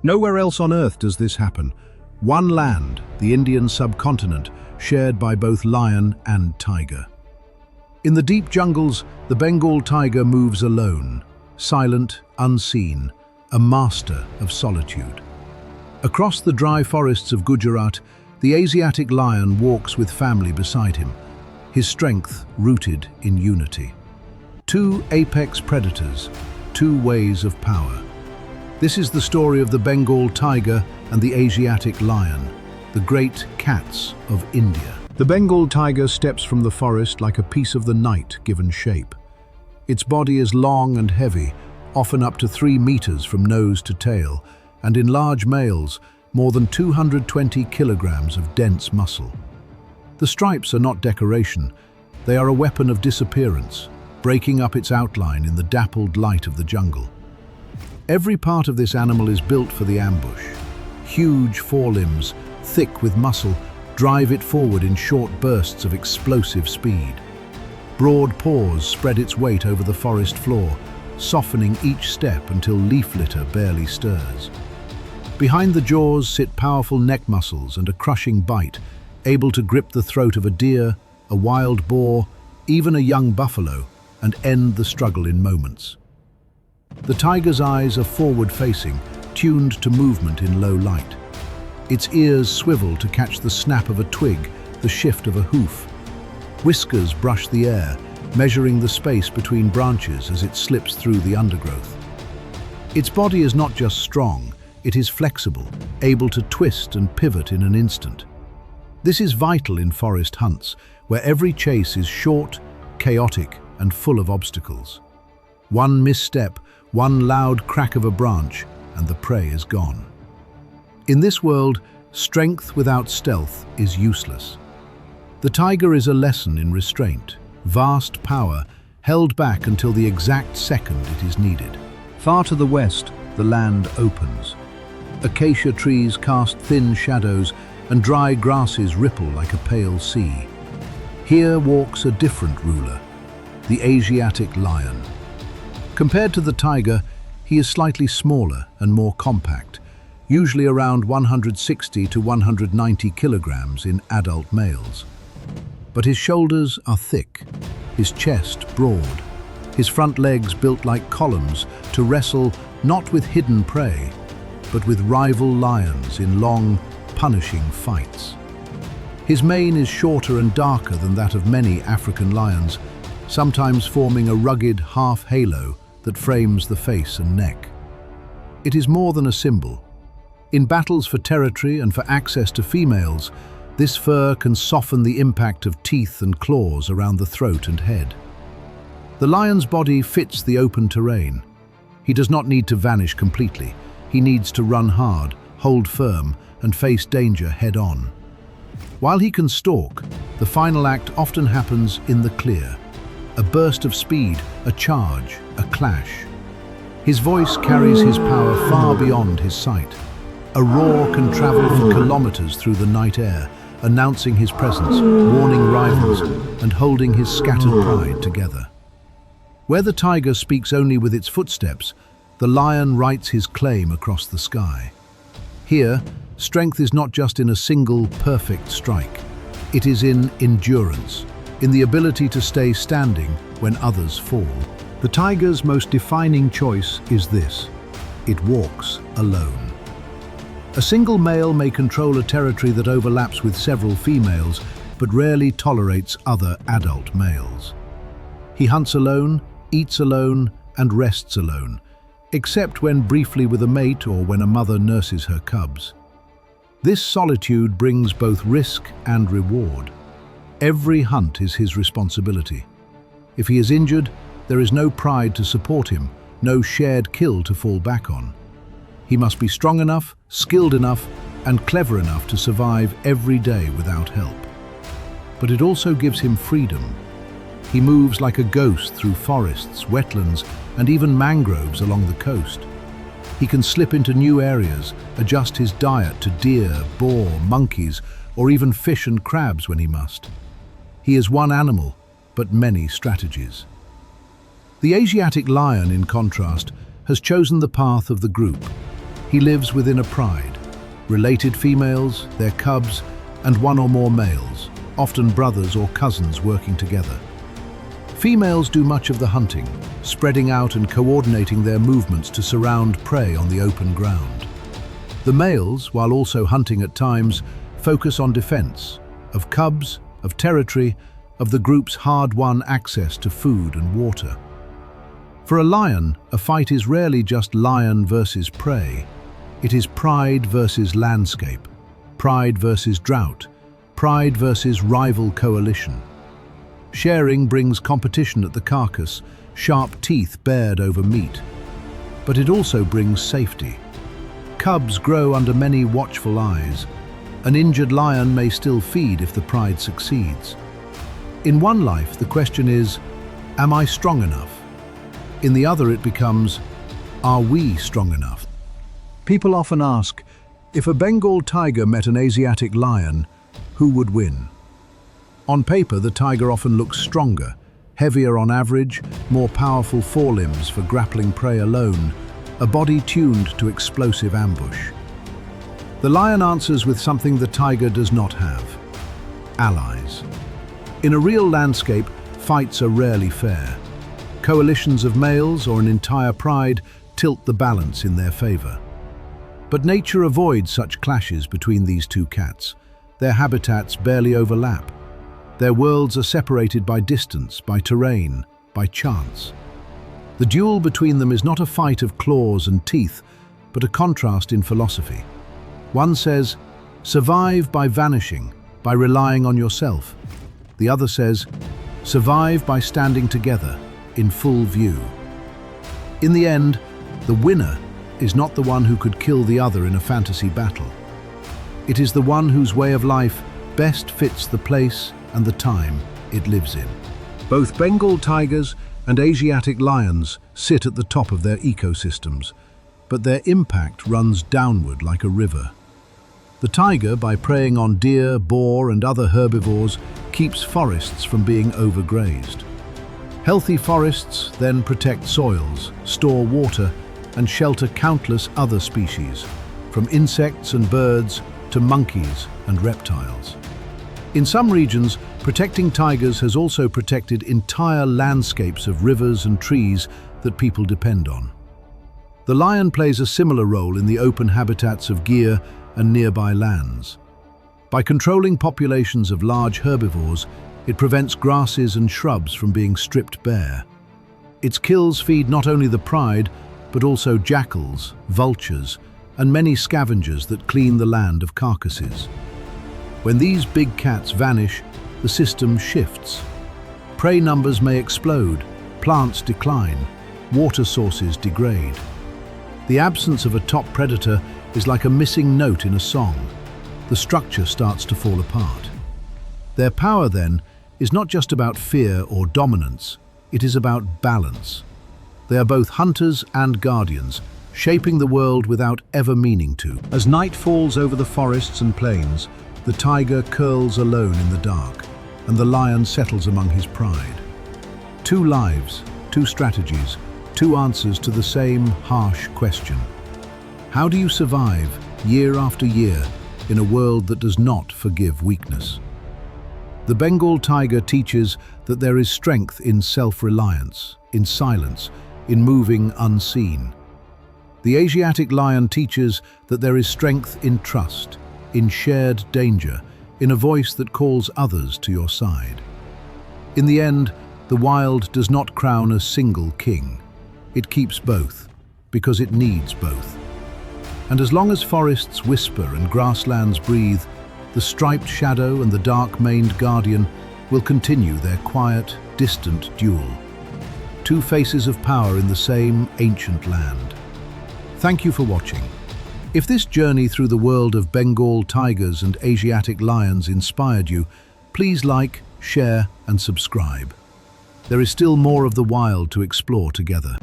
Nowhere else on Earth does this happen. One land, the Indian subcontinent, shared by both lion and tiger. In the deep jungles, the Bengal tiger moves alone, silent, unseen, a master of solitude. Across the dry forests of Gujarat, the Asiatic lion walks with family beside him, his strength rooted in unity. Two apex predators, two ways of power. This is the story of the Bengal tiger and the Asiatic lion, the great cats of India. The Bengal tiger steps from the forest like a piece of the night given shape. Its body is long and heavy, often up to 3 meters from nose to tail, and in large males, more than 220 kilograms of dense muscle. The stripes are not decoration, they are a weapon of disappearance, breaking up its outline in the dappled light of the jungle. Every part of this animal is built for the ambush. Huge forelimbs, thick with muscle, drive it forward in short bursts of explosive speed. Broad paws spread its weight over the forest floor, softening each step until leaf litter barely stirs. Behind the jaws sit powerful neck muscles and a crushing bite, able to grip the throat of a deer, a wild boar, even a young buffalo, and end the struggle in moments. The tiger's eyes are forward-facing, tuned to movement in low light. Its ears swivel to catch the snap of a twig, the shift of a hoof. Whiskers brush the air, measuring the space between branches as it slips through the undergrowth. Its body is not just strong, it is flexible, able to twist and pivot in an instant. This is vital in forest hunts, where every chase is short, chaotic, and full of obstacles. One misstep, one loud crack of a branch, and the prey is gone. In this world, strength without stealth is useless. The tiger is a lesson in restraint, vast power held back until the exact second it is needed. Far to the west, the land opens. Acacia trees cast thin shadows and dry grasses ripple like a pale sea. Here walks a different ruler, the Asiatic lion. Compared to the tiger, he is slightly smaller and more compact, usually around 160 to 190 kilograms in adult males. But his shoulders are thick, his chest broad, his front legs built like columns to wrestle not with hidden prey, but with rival lions in long, punishing fights. His mane is shorter and darker than that of many African lions, sometimes forming a rugged half-halo that frames the face and neck. It is more than a symbol. In battles for territory and for access to females, this fur can soften the impact of teeth and claws around the throat and head. The lion's body fits the open terrain. He does not need to vanish completely. He needs to run hard, hold firm, and face danger head-on. While he can stalk, the final act often happens in the clear. A burst of speed, a charge, a clash. His voice carries his power far beyond his sight. A roar can travel for kilometers through the night air, announcing his presence, warning rivals, and holding his scattered pride together. Where the tiger speaks only with its footsteps, the lion writes his claim across the sky. Here, strength is not just in a single, perfect strike. It is in endurance, in the ability to stay standing when others fall. The tiger's most defining choice is this: it walks alone. A single male may control a territory that overlaps with several females, but rarely tolerates other adult males. He hunts alone, eats alone, and rests alone, except when briefly with a mate or when a mother nurses her cubs. This solitude brings both risk and reward. Every hunt is his responsibility. If he is injured, there is no pride to support him, no shared kill to fall back on. He must be strong enough, skilled enough, and clever enough to survive every day without help. But it also gives him freedom. He moves like a ghost through forests, wetlands, and even mangroves along the coast. He can slip into new areas, adjust his diet to deer, boar, monkeys, or even fish and crabs when he must. He is one animal, but many strategies. The Asiatic lion, in contrast, has chosen the path of the group. He lives within a pride. Related females, their cubs, and one or more males, often brothers or cousins working together. Females do much of the hunting, spreading out and coordinating their movements to surround prey on the open ground. The males, while also hunting at times, focus on defense, of cubs, of territory, of the group's hard-won access to food and water. For a lion, a fight is rarely just lion versus prey. It is pride versus landscape, pride versus drought, pride versus rival coalition. Sharing brings competition at the carcass, sharp teeth bared over meat. But it also brings safety. Cubs grow under many watchful eyes. An injured lion may still feed if the pride succeeds. In one life, the question is, am I strong enough? In the other, it becomes, are we strong enough? People often ask, if a Bengal tiger met an Asiatic lion, who would win? On paper, the tiger often looks stronger, heavier on average, more powerful forelimbs for grappling prey alone, a body tuned to explosive ambush. The lion answers with something the tiger does not have: allies. In a real landscape, fights are rarely fair. Coalitions of males or an entire pride tilt the balance in their favor. But nature avoids such clashes between these two cats. Their habitats barely overlap. Their worlds are separated by distance, by terrain, by chance. The duel between them is not a fight of claws and teeth, but a contrast in philosophy. One says, survive by vanishing, by relying on yourself. The other says, survive by standing together, in full view. In the end, the winner is not the one who could kill the other in a fantasy battle. It is the one whose way of life best fits the place and the time it lives in. Both Bengal tigers and Asiatic lions sit at the top of their ecosystems, but their impact runs downward like a river. The tiger, by preying on deer, boar, and other herbivores, keeps forests from being overgrazed. Healthy forests then protect soils, store water, and shelter countless other species, from insects and birds to monkeys and reptiles. In some regions, protecting tigers has also protected entire landscapes of rivers and trees that people depend on. The lion plays a similar role in the open habitats of Gir and nearby lands. By controlling populations of large herbivores, it prevents grasses and shrubs from being stripped bare. Its kills feed not only the pride, but also jackals, vultures, and many scavengers that clean the land of carcasses. When these big cats vanish, the system shifts. Prey numbers may explode, plants decline, water sources degrade. The absence of a top predator is like a missing note in a song. The structure starts to fall apart. Their power, then, is not just about fear or dominance, it is about balance. They are both hunters and guardians, shaping the world without ever meaning to. As night falls over the forests and plains, the tiger curls alone in the dark, and the lion settles among his pride. Two lives, two strategies, two answers to the same harsh question. How do you survive, year after year, in a world that does not forgive weakness? The Bengal tiger teaches that there is strength in self-reliance, in silence, in moving unseen. The Asiatic lion teaches that there is strength in trust, in shared danger, in a voice that calls others to your side. In the end, the wild does not crown a single king. It keeps both, because it needs both. And as long as forests whisper and grasslands breathe, the striped shadow and the dark-maned guardian will continue their quiet, distant duel. Two faces of power in the same ancient land. Thank you for watching. If this journey through the world of Bengal tigers and Asiatic lions inspired you, please like, share, and subscribe. There is still more of the wild to explore together.